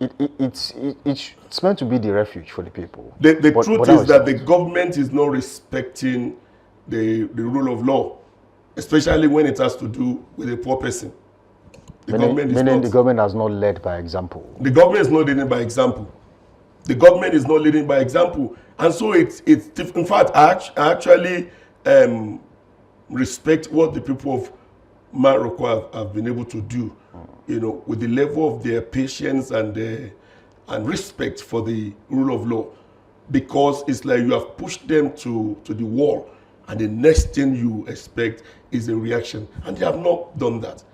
it's meant to be the refuge for the people. The truth is that the government is not respecting the rule of law, especially when it has to do with a poor person. The government has not led by example. The government is not leading by example. The government is not leading by example. And so it's in fact, I actually respect what the people of Morocco have been able to do, with the level of their patience and respect for the rule of law, because it's like you have pushed them to the wall, and the next thing you expect is a reaction, and they have not done that.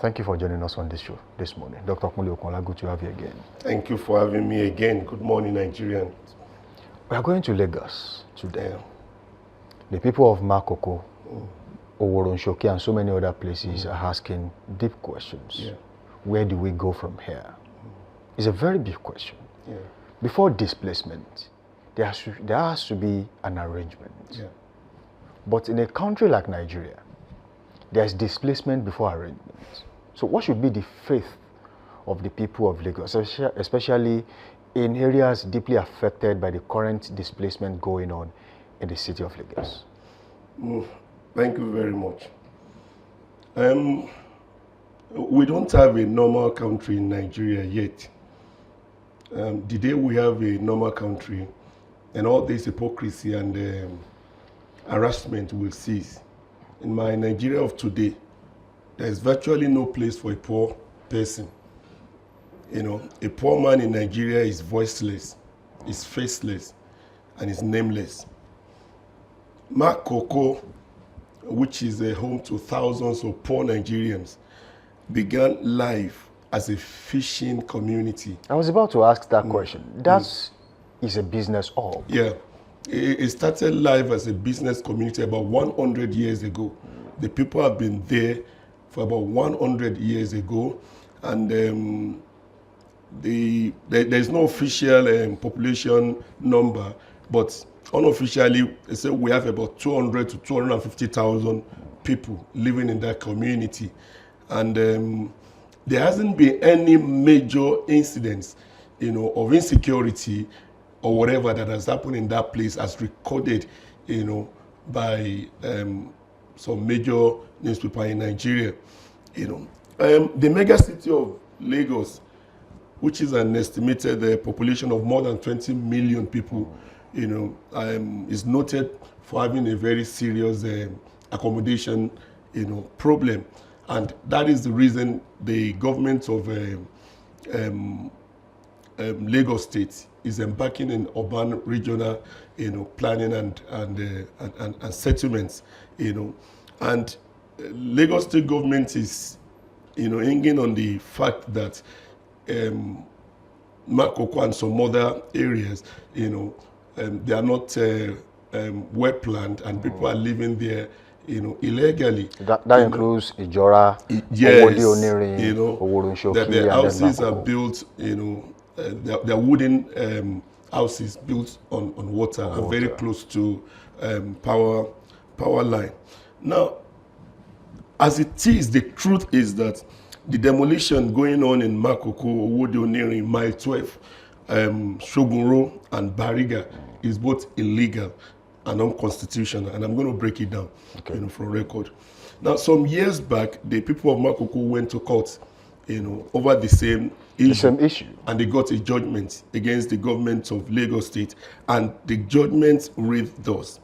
Thank you for joining us on this show this morning. Dr. Kunle Okunla, good to have you again. Thank you for having me again. Good morning, Nigerians. We are going to Lagos today. The people of Makoko, Oworonshoki, and so many other places are asking deep questions. Yeah. Where do we go from here? It's a very big question. Yeah. Before displacement, there has to be an arrangement. Yeah. But in a country like Nigeria, there's displacement before arrangement. So what should be the faith of the people of Lagos, especially in areas deeply affected by the current displacement going on in the city of Lagos? Thank you very much. We don't have a normal country in Nigeria yet. The day we have a normal country, and all this hypocrisy and harassment will cease. In my Nigeria of today, there is virtually no place for a poor person. A poor man in Nigeria is voiceless, is faceless, and is nameless. Makoko, which is a home to thousands of poor Nigerians, began life as a fishing community. I was about to ask that question. That is a business hub. Yeah. It started life as a business community about 100 years ago. The people have been there for about 100 years ago, and there's no official population number, but unofficially, they say we have about 200 to 250,000 people living in that community, and there hasn't been any major incidents, of insecurity or whatever that has happened in that place as recorded, by some major newspaper in Nigeria. The mega city of Lagos, which is an estimated population of more than 20 million people, is noted for having a very serious accommodation, problem, and that is the reason the government of Lagos State is embarking in urban regional, planning and settlements, and Lagos State government is, hanging on the fact that Makoko and some other areas, they are not well planned, and people are living there, illegally. That includes Ijora, yes, Oworonshoki, that the houses are built, they're wooden houses built on water and very close to power line. Now, as it is, the truth is that the demolition going on in Makoko, Owode-Onirin, Mile 12, Shogunro, and Bariga is both illegal and unconstitutional, and I'm going to break it down, for record. Now, some years back, the people of Makoko went to court, over the same issue, and they got a judgment against the government of Lagos State, and the judgment read thus: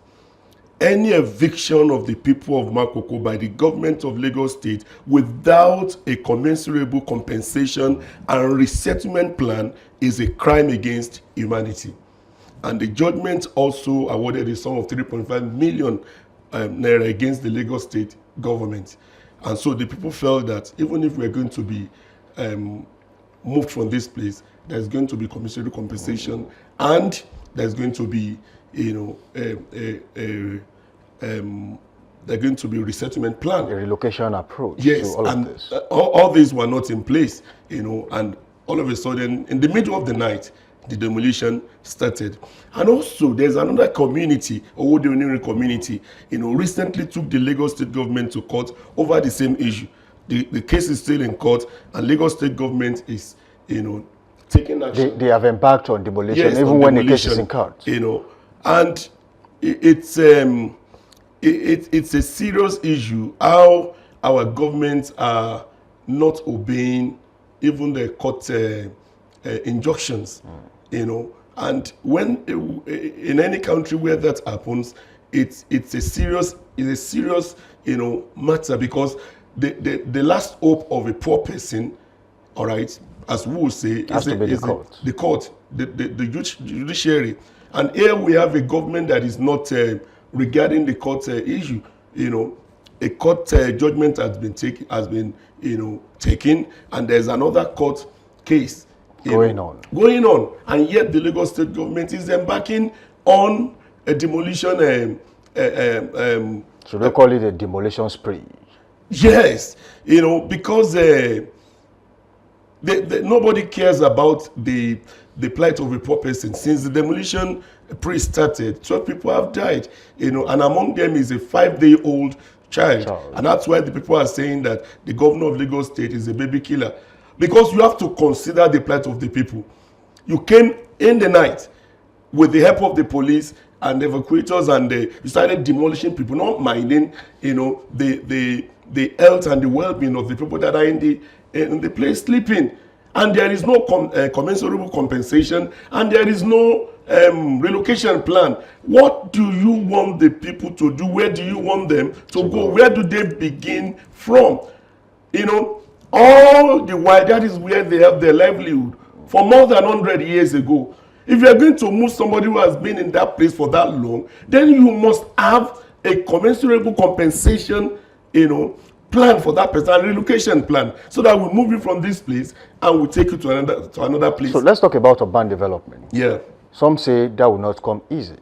any eviction of the people of Makoko by the government of Lagos State without a commensurable compensation and resettlement plan is a crime against humanity. And the judgment also awarded a sum of 3.5 million naira against the Lagos State government. And so the people felt that even if we're going to be moved from this place, there's going to be commensurate compensation, and there's going to be, they're going to be a resettlement plan. A relocation approach. Yes, to all and of this. All these were not in place, and all of a sudden, in the middle of the night, the demolition started. And also, there's another community, Owodioniri community, recently took the Lagos State government to court over the same issue. The case is still in court, and Lagos State government is, taking action. They have embarked on demolition, yes, even on when demolition, the case is in court. And it's a serious issue how our governments are not obeying even the court injunctions, and when in any country where that happens, it's a serious matter, because the last hope of a poor person, all right, as we will say, is the court, the judiciary. And here we have a government that is not regarding the court issue. A court judgment has been taken, and there's another court case going on, and yet the Lagos State government is embarking on a demolition. Should we call it a demolition spree? Yes, because nobody cares about the plight of a poor person. Since the demolition spree started, 12 people have died, and among them is a 5-day-old child. And that's why the people are saying that the governor of Lagos State is a baby killer, because you have to consider the plight of the people. You came in the night with the help of the police and the evacuators, and you started demolishing people, not minding the health and the well-being of the people that are in the place sleeping. And there is no commensurable compensation, and there is no relocation plan. What do you want the people to do? Where do you want them to go? Where do they begin from? All the while, that is where they have their livelihood for more than 100 years ago. If you are going to move somebody who has been in that place for that long, then you must have a commensurable compensation, plan for that person, and relocation plan, so that we move you from this place and we take you to another place. So let's talk about urban development. Yeah. Some say that will not come easy.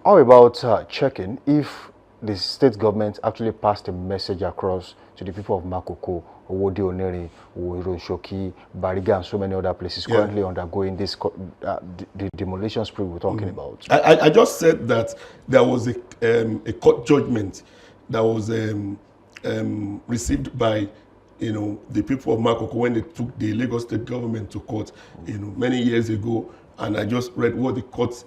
How about checking if the state government actually passed a message across to the people of Makoko, Owodioniri, Shoki, Bariga, and so many other places currently undergoing this the demolition spree we're talking about? I just said that there was a court judgment that was received by the people of Makoko when they took the Lagos State government to court many years ago. And I just read what the court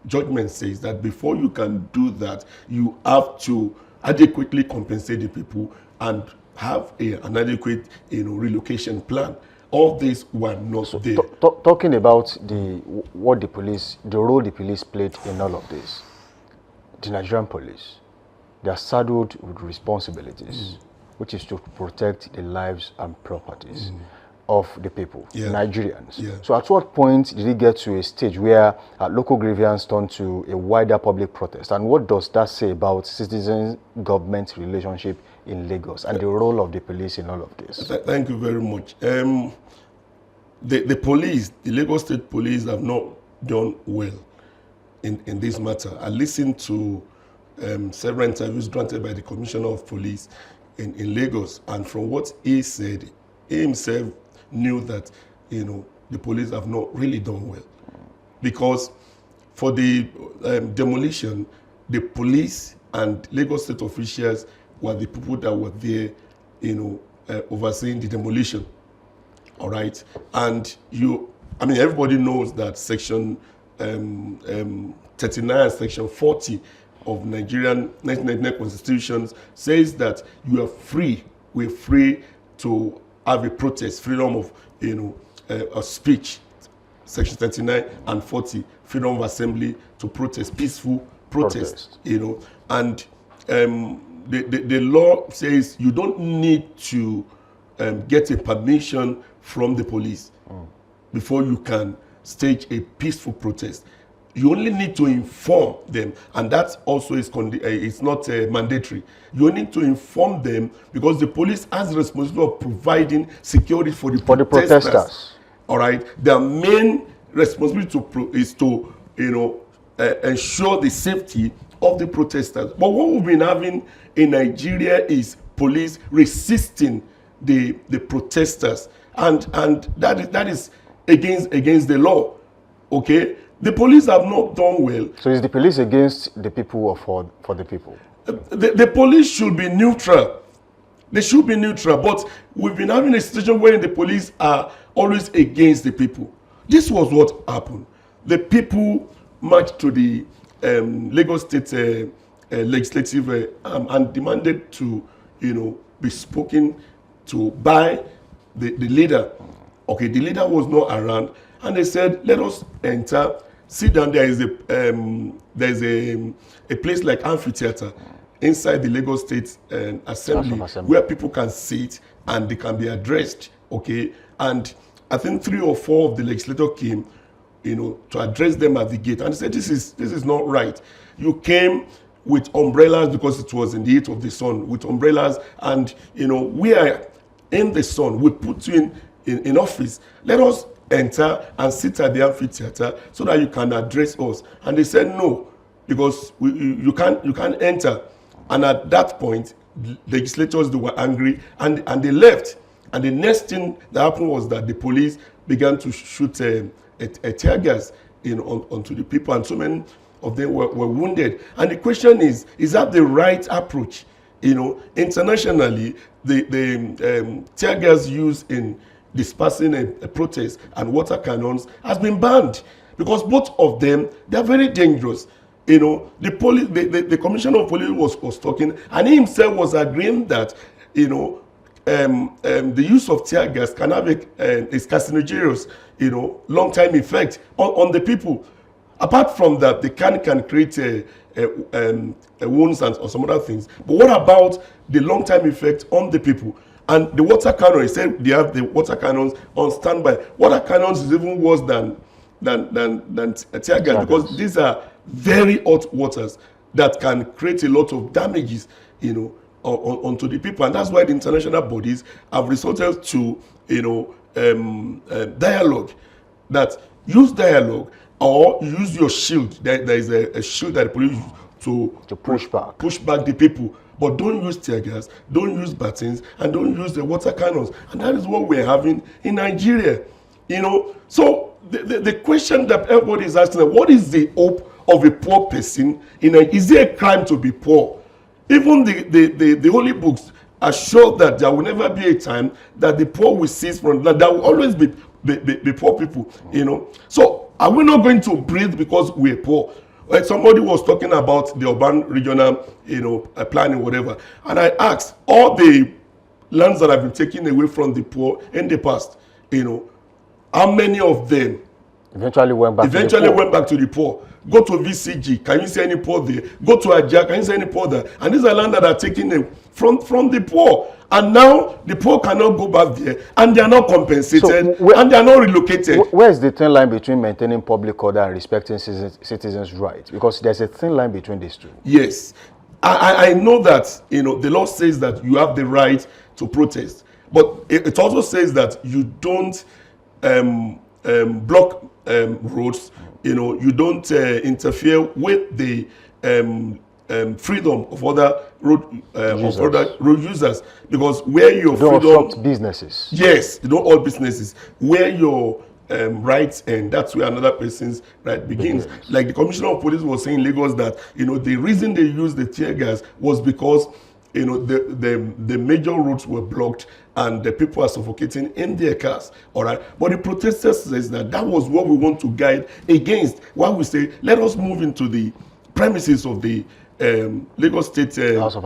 judgment says, that before you can do that, you have to adequately compensate the people and have an adequate relocation plan. All these were not there. Talking about the role the police played in all of this, the Nigerian police, they are saddled with responsibilities, which is to protect the lives and properties of the people, Nigerians. So at what point did it get to a stage where local grievance turned to a wider public protest? And what does that say about citizen-government relationship in Lagos and the role of the police in all of this? Thank you very much. The police, the Lagos State Police, have not done well in this matter. I listened to several interviews granted by the Commissioner of Police in Lagos, and from what he said, he himself knew that the police have not really done well, because for the demolition, the police and Lagos State officials were the people that were there, overseeing the demolition. All right, and everybody knows that Section 39 and Section 40 of Nigerian 1999 Constitution says that you are free. We're free to have a protest, freedom of a speech. Section 39 and 40, freedom of assembly, to protest, peaceful protest. And the law says you don't need to get a permission from the police before you can stage a peaceful protest. You only need to inform them, and that also is it's not mandatory. You need to inform them, because the police has the responsibility of providing security for the protesters. All right, their main responsibility is to ensure the safety of the protesters. But what we've been having in Nigeria is police resisting the protesters, and that is against the law. Okay, the police have not done well. So is the police against the people or for the people? The police should be neutral. They should be neutral, but we've been having a situation where the police are always against the people. This was what happened. The people marched to the Lagos State legislative and demanded to, be spoken to by the leader. Okay, the leader was not around, and they said, "Let us enter. Sit down." There is a place like amphitheater inside the Lagos State Assembly where people can sit and they can be addressed. Okay, and I think 3 or 4 of the legislators came, to address them at the gate, and they said, "This is not right. You came with umbrellas because it was in the heat of the sun, with umbrellas, and we are in the sun. We put you in office. Let us enter and sit at the amphitheater so that you can address us." And they said no, because you can't enter. And at that point, legislators, they were angry and they left. And the next thing that happened was that the police began to shoot a tear gas onto the people, and so many of them were wounded. And the question is that the right approach? Internationally, the tear gas used in dispersing a protest and water cannons has been banned, because both of them, they are very dangerous. The commissioner of police was talking, and he himself was agreeing that the use of tear gas can have a carcinogenous long-time effect on the people. Apart from that, they can create wounds or some other things. But what about the long-time effect on the people? And the water cannon, he said they have the water cannons on standby. Water cannons is even worse than tear gas, because these are very hot waters that can create a lot of damages, onto the people. And that's why the international bodies have resorted to, dialogue. That use dialogue, or use your shield. There is a shield that the police use to push back the people. But don't use tear gas, don't use batons, and don't use the water cannons. And that is what we're having in Nigeria. So the question that everybody is asking, what is the hope of a poor person? Is it a crime to be poor? Even the holy books assure that there will never be a time that the poor will cease from that. There will always be poor people. So are we not going to breathe because we're poor? Like somebody was talking about the urban regional, planning, whatever. And I asked, all the lands that have been taken away from the poor in the past, how many of them eventually went back to the poor? Go to VCG, can you see any poor there? Go to Ajah, can you see any poor there? And these are lands that are taken from the poor. And now the poor cannot go back there, and they are not compensated, and they are not relocated. Where is the thin line between maintaining public order and respecting citizens' rights? Because there's a thin line between these two. Yes. I know that, the law says that you have the right to protest, but it also says that you don't block roads, you don't interfere with the freedom of other road users, because where your freedom, don't obstruct businesses. Yes, you don't all businesses. Where your rights end, that's where another person's right begins. Like the commissioner of police was saying in Lagos that the reason they used the tear gas was because the major roads were blocked and the people are suffocating in their cars. All right, but the protesters says that was what we want to guide against. Why we say let us move into the premises of the Lagos State House of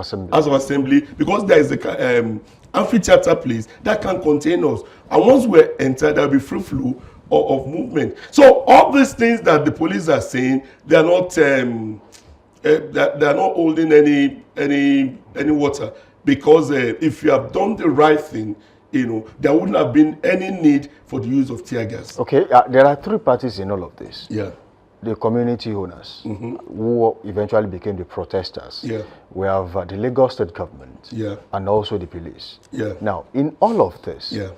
Assembly, because there is a amphitheater place that can contain us, and once we're entered, there will be free flow of movement. So all these things that the police are saying, they are not holding any water, because if you have done the right thing, there wouldn't have been any need for the use of tear gas. Okay, there are 3 parties in all of this. Yeah. The community owners, who eventually became the protesters. Yeah. We have the Lagos State government, yeah, and also the police. Yeah. Now, in all of this, yeah,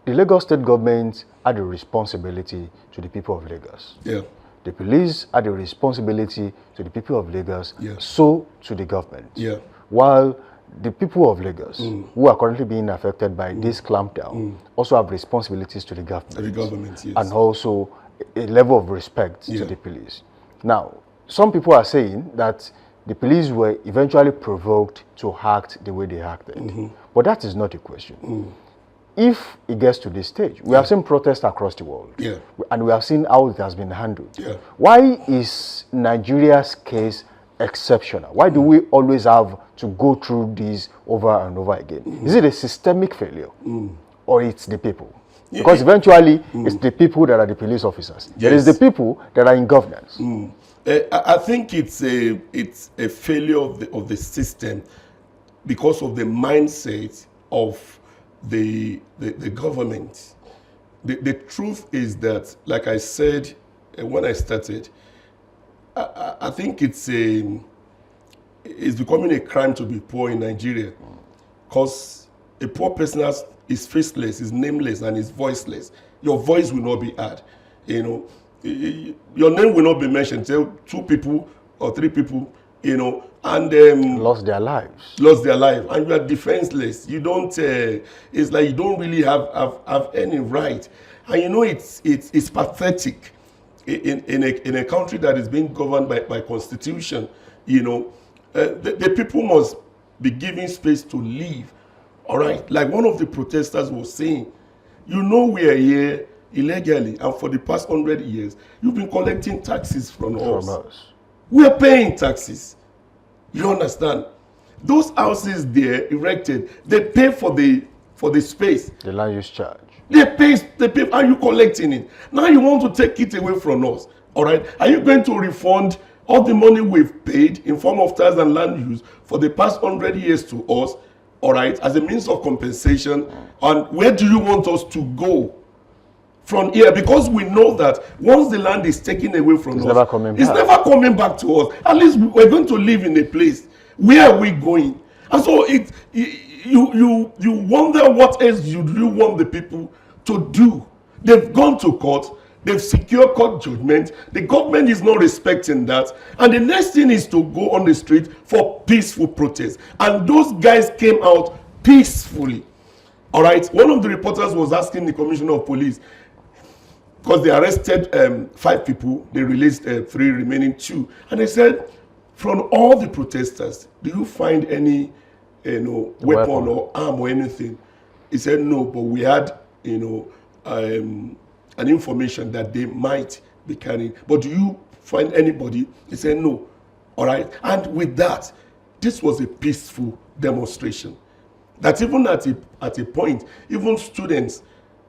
the Lagos State government had a responsibility to the people of Lagos. Yeah. The police had a responsibility to the people of Lagos, yeah, so to the government. Yeah. While the people of Lagos who are currently being affected by this clampdown also have responsibilities to the government. To the government, yes. And also a level of respect to the police. Now, some people are saying that the police were eventually provoked to act the way they acted. But that is not the question. If it gets to this stage, we have seen protests across the world. And we have seen how it has been handled. Why is Nigeria's case exceptional? Why do we always have to go through this over and over again? Is it a systemic failure or it's the people? Because eventually it's the people that are the police officers. It is the people that are in governance. I think it's a failure of the system because of the mindset of the government. The truth is that, like I said when I started, I think it's becoming a crime to be poor in Nigeria, because a poor person is faceless, is nameless, and is voiceless. Your voice will not be heard. You know, your name will not be mentioned. Say 2 people or 3 people, you know, and lost their lives. Lost their life, and you are defenseless. You don't. It's like you don't really have any right, and you know it's pathetic. In a country that is being governed by constitution, you know, the people must be given space to live. All right, like one of the protesters was saying, you know, we are here illegally, and for the past 100 years, you've been collecting taxes from us. We are paying taxes. You understand? Those houses there erected, they pay for the space. The land use charge. They pay. Are you collecting it? Now you want to take it away from us. All right? Are you going to refund all the money we've paid in form of tax and land use for the past 100 years to us? All right, as a means of compensation. And where do you want us to go from here? Because we know that once the land is taken away from us, it's never coming back to us. At least we're going to live in a place. Where are we going? And so you wonder what else you want the people to do. They've gone to court. They've secured court judgment. The government is not respecting that. And the next thing is to go on the street for peaceful protest. And those guys came out peacefully. All right. One of the reporters was asking the commissioner of police, because they arrested 5 people, they released 3 remaining 2. And they said, from all the protesters, do you find any weapon or arm or anything? He said, no, but we had an information that they might be carrying. But do you find anybody? He said no. All right. And with that, this was a peaceful demonstration. That even at a point, even students,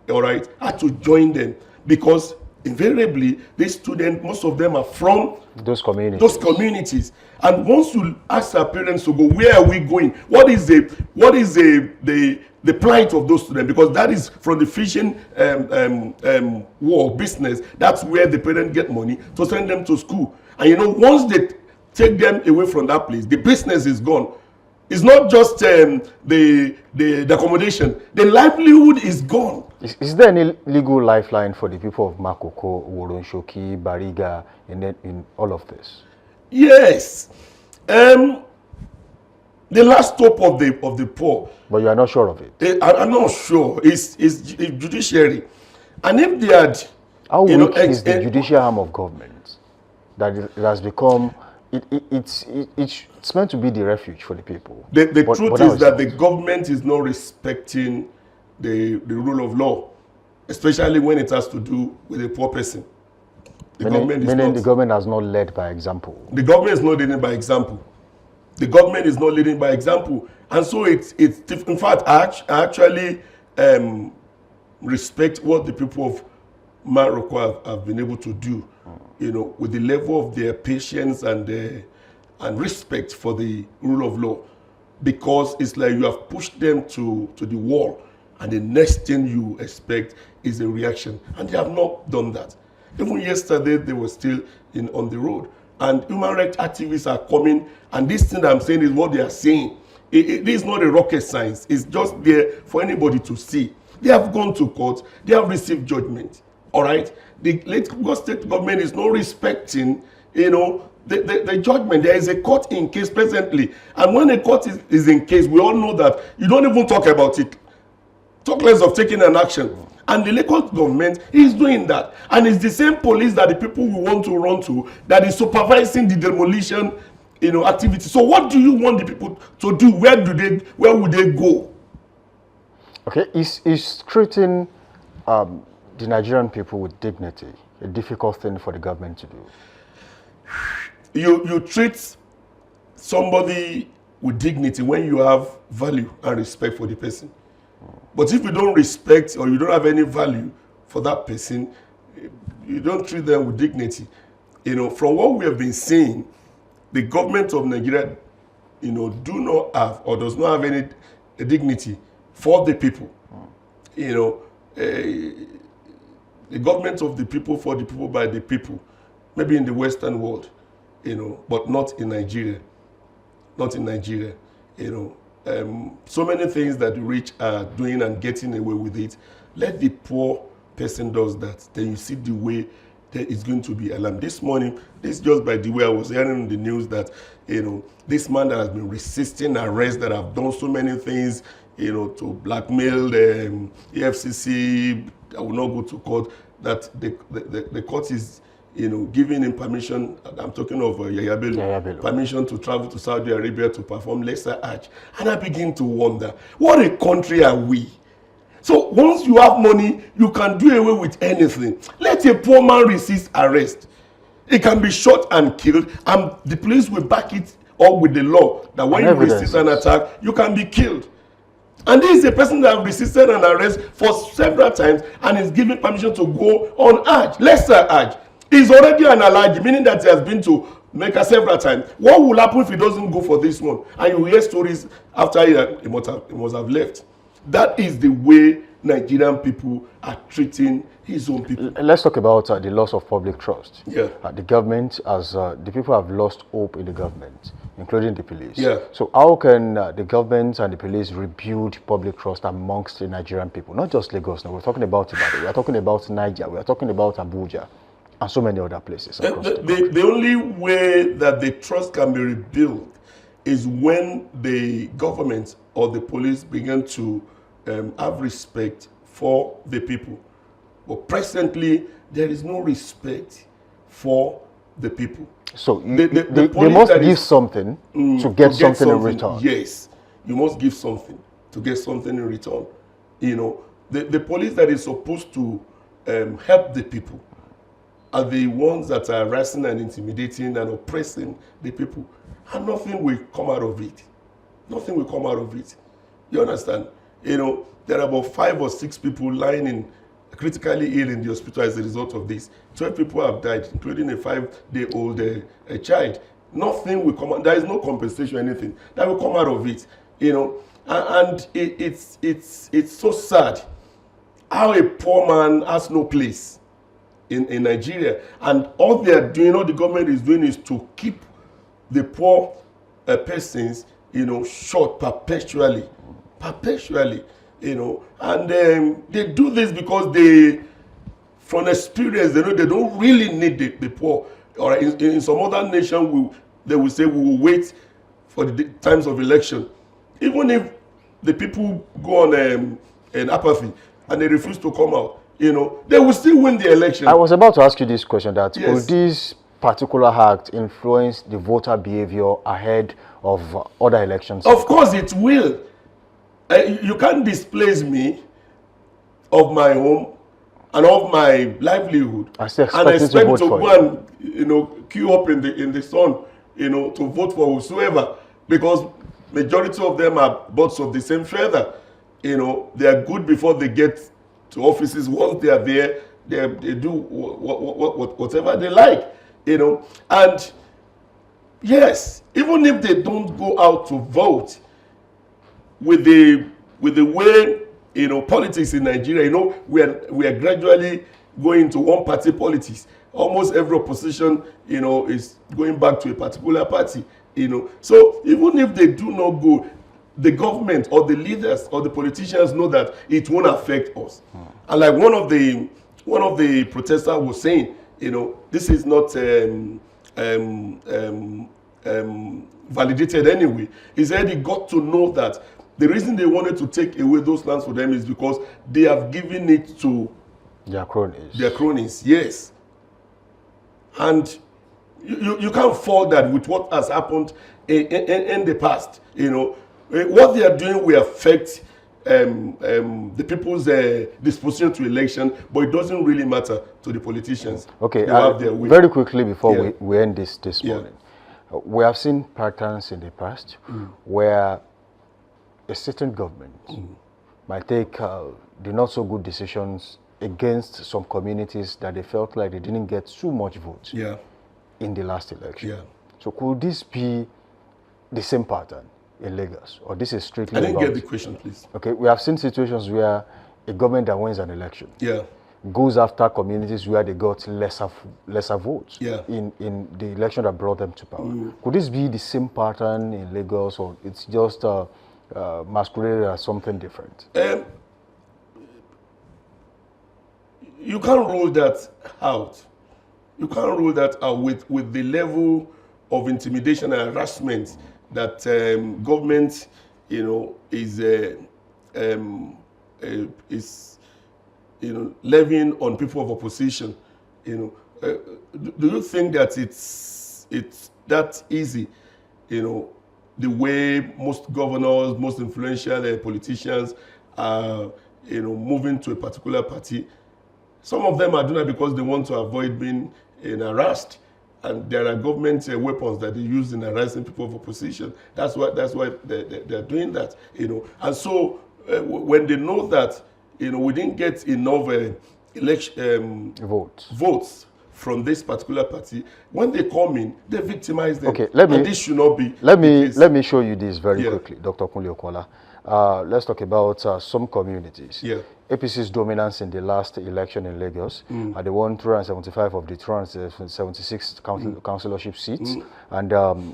all right, had to join them, because invariably these students, most of them are from those communities. And once you ask our parents to go, where are we going? What is the plight of those students? Because that is from the fishing war business. That's where the parents get money to send them to school. And you know, once they take them away from that place, the business is gone. It's not just the accommodation. The livelihood is gone. Is there any legal lifeline for the people of Makoko, Woronshoki, Bariga, in all of this? Yes. The last hope of the poor. But you are not sure of it? I'm not sure. It's judiciary. And if they had... How weak is the judicial arm of government? That it has become... It's meant to be the refuge for the people. The truth is that the government is not respecting the rule of law, especially when it has to do with a poor person. The government has not led by example. The government is not leading by example. The government is not leading by example. And so it's in fact, I actually respect what the people of Morocco have been able to do, with the level of their patience and respect for the rule of law, because it's like you have pushed them to the wall, and the next thing you expect is a reaction, and they have not done that. Even yesterday, they were still on the road, and human rights activists are coming, and this thing I'm saying is what they are saying. It is not a rocket science. It's just there for anybody to see. They have gone to court. They have received judgment. All right. The Lagos State government is not respecting, the judgment. There is a court in case presently. And when a court is in case, we all know that you don't even talk about it. Talk less of taking an action. And the Lagos government is doing that. And it's the same police that the people we want to run to that is supervising the demolition, activity. So what do you want the people to do? Where would they go? Okay, is treating the Nigerian people with dignity a difficult thing for the government to do? You treat somebody with dignity when you have value and respect for the person. But if you don't respect or you don't have any value for that person, you don't treat them with dignity. From what we have been seeing, the government of Nigeria, do not have or does not have any dignity for the people. The government of the people, for the people, by the people, maybe in the Western world, but not in Nigeria. Not in Nigeria, so many things that the rich are doing and getting away with it. Let the poor person does that. Then you see the way that it's going to be alarmed. This morning, this just by the way I was hearing in the news that, this man that has been resisting arrest, that have done so many things, to blackmail the EFCC, I will not go to court, that the court is, giving him permission. I'm talking of Yahya Bello, permission to travel to Saudi Arabia to perform lesser Hajj. And I begin to wonder, what a country are we? So once you have money, you can do away with anything. Let a poor man resist arrest. He can be shot and killed, and the police will back it up with the law that when you resist an attack, you can be killed. And this is a person that has resisted an arrest for several times and is given permission to go on Hajj, lesser Hajj. He's already an Alhaji, meaning that he has been to Mecca several times. What will happen if he doesn't go for this one? And you hear stories after he must have left. That is the way Nigerian people are treating his own people. Let's talk about the loss of public trust. Yeah. The government, the people have lost hope in the government, including the police. Yeah. So how can the government and the police rebuild public trust amongst the Nigerian people? Not just Lagos. Now we're talking about Ibadan, we're talking about Niger, we're talking about Abuja, and so many other places. The only way that the trust can be rebuilt is when the government or the police begin to have respect for the people. But presently, there is no respect for the people. So they must give something to get something in return. Yes, you must give something to get something in return. The police that is supposed to help the people are the ones that are harassing and intimidating and oppressing the people. And nothing will come out of it. Nothing will come out of it. You understand? There are about 5 or 6 people lying in critically ill in the hospital as a result of this. 12 people have died, including a 5-day-old child. Nothing will come out. There is no compensation or anything that will come out of it. And it's so sad how a poor man has no place in Nigeria. And all they are doing, all the government is doing is to keep the poor persons, short perpetually. And they do this because they, from experience, they know they don't really need the poor. Or in some other nation, they will say we will wait for the times of election. Even if the people go on an apathy and they refuse to come out, they will still win the election. I was about to ask you this question, that yes. Will this particular act influence the voter behavior ahead of other elections? Of course it will. You can't displace me of my home and of my livelihood and expect to go and queue up in the sun to vote for whosoever, because majority of them are birds of the same feather. They are good before they get to offices. Once they are there, they do whatever they like. And yes, even if they don't go out to vote, with the way politics in Nigeria, we are gradually going to one party politics. Almost every opposition, is going back to a particular party. So even if they do not go, the government or the leaders or the politicians know that it won't affect us. And like one of the protesters was saying, this is not validated anyway. He said he got to know that the reason they wanted to take away those lands for them is because they have given it to their cronies. Their cronies, yes. And you can't fault that with what has happened in the past. You know, what they are doing will affect the people's disposition to election, but it doesn't really matter to the politicians. Okay, very quickly before we end this morning. We have seen patterns in the past where a certain government might take the not so good decisions against some communities that they felt like they didn't get too much vote in the last election. So could this be the same pattern in Lagos, or this is strictly I didn't get the question, please. Okay, we have seen situations where a government that wins an election goes after communities where they got lesser votes in the election that brought them to power. Could this be the same pattern in Lagos, or it's just masqueraded as something different? You can't rule that out. You can't rule that out with the level of intimidation and harassment that government, you know, is levying on people of opposition. You know, do you think that it's that easy? You know, the way most governors, most influential politicians are, you know, moving to a particular party. Some of them are doing that because they want to avoid being harassed, and there are government weapons that they use in harassing people of opposition. That's why they're doing that, you know. And so when they know that, you know, we didn't get enough votes from this particular party, when they come in, they victimize them. Okay, and this should not be. Let me show you this very quickly, Dr. Kunle Okola. Let's talk about some communities. APC's dominance in the last election in Lagos. They won 375 of the 376 councillorship seats, and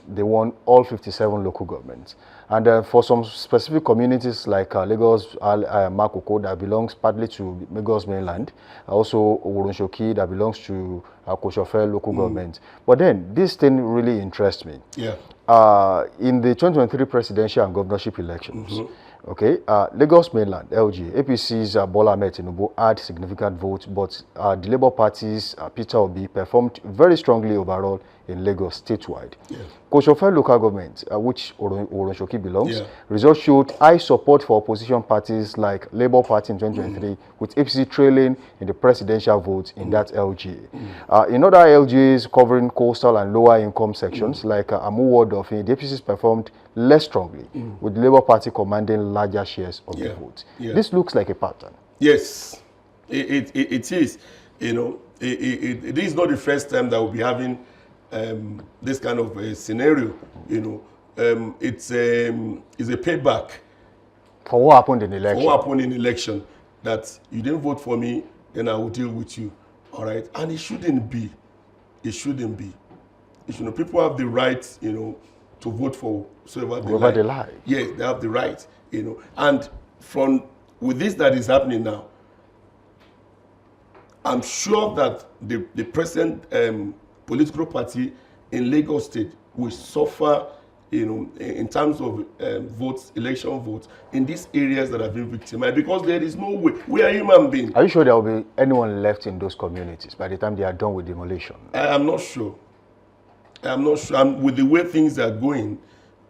they won all 57 local governments. And for some specific communities like Lagos, Makoko, that belongs partly to Lagos mainland, also Oronshoki, that belongs to Koshofe local government. But then this thing really interests me. In the 2023 presidential and governorship elections, okay, Lagos mainland, LG, APC's Bola Ahmed Tinubu had significant votes, but the Labour Party's Peter Obi performed very strongly overall in Lagos statewide. Koshofe local government, which Oronshoki belongs, results showed high support for opposition parties like Labour Party in 2023, with APC trailing in the presidential vote in that LGA. In other LGAs covering coastal and lower income sections like Amu Ward of the APCs performed less strongly, with the Labour Party commanding larger shares of the vote. This looks like a pattern. Yes, it is. You know, it is not the first time that we'll be having this kind of a scenario. You know, it's a payback for what happened in the election. For what happened in the election, that you didn't vote for me, then I will deal with you. All right, and it shouldn't be. It shouldn't be. You know, people have the right, you know, to vote for whoever they like. Yes, they have the right. You know, and with this that is happening now, I'm sure that the present political party in Lagos State will suffer, you know, in terms of votes, election votes, in these areas that have been victimized, because there is no way. We are human beings. Are you sure there will be anyone left in those communities by the time they are done with demolition? I'm not sure. I'm not sure. With the way things are going,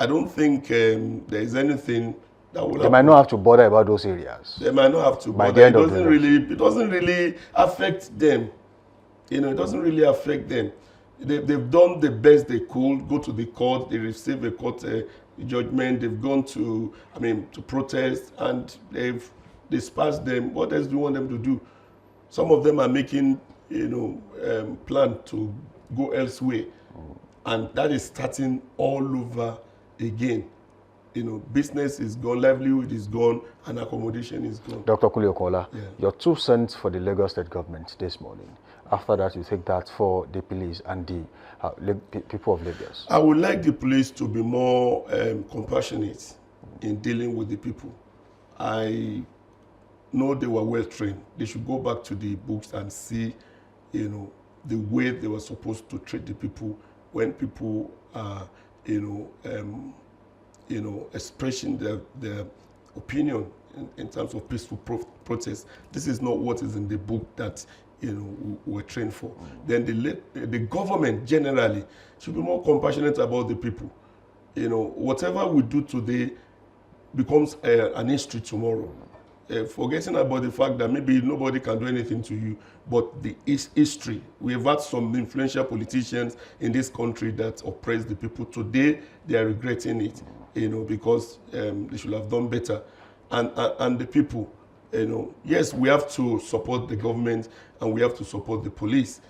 I don't think there is anything that will happen. They might not have to bother about those areas. They might not have to bother. It doesn't really affect them. You know, it doesn't really affect them. They've done the best they could, go to the court, they received a court judgment, they've gone to, to protest, and they've dispersed them. What else do you want them to do? Some of them are making, plan to go elsewhere. And that is starting all over again. You know, business is gone, livelihood is gone, and accommodation is gone. Dr. Kunle Okola, your 2 cents for the Lagos State government this morning. After that, you take that for the police and the people of Lagos. I would like the police to be more compassionate in dealing with the people. I know they were well trained. They should go back to the books and see, the way they were supposed to treat the people when people are, expressing their opinion in terms of peaceful protest. This is not what is in the book that we're trained for. Then the government generally should be more compassionate about the people. Whatever we do today becomes an history tomorrow. Forgetting about the fact that maybe nobody can do anything to you, but the history. We have had some influential politicians in this country that oppress the people. Today, they are regretting it, because they should have done better. And the people, yes, we have to support the government and we have to support the police,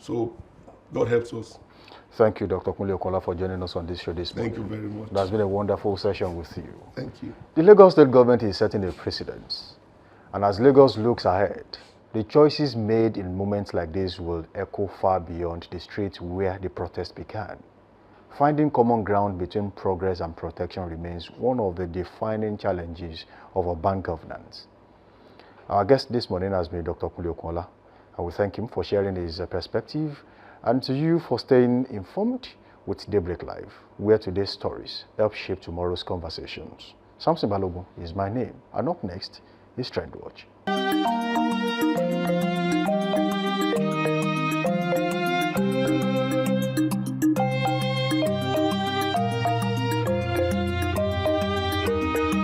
So God helps us. Thank you, Dr. Kunle Okola, for joining us on this show this morning. Thank you very much. That's been a wonderful session with you. Thank you. The Lagos State government is setting a precedent. And as Lagos looks ahead, the choices made in moments like this will echo far beyond the streets where the protest began. Finding common ground between progress and protection remains one of the defining challenges of urban governance. Our guest this morning has been Dr. Kunle Okola. I will thank him for sharing his perspective, and to you for staying informed with Daybreak Live, where today's stories help shape tomorrow's conversations. Samson Balogun is my name, and up next is Trend Watch.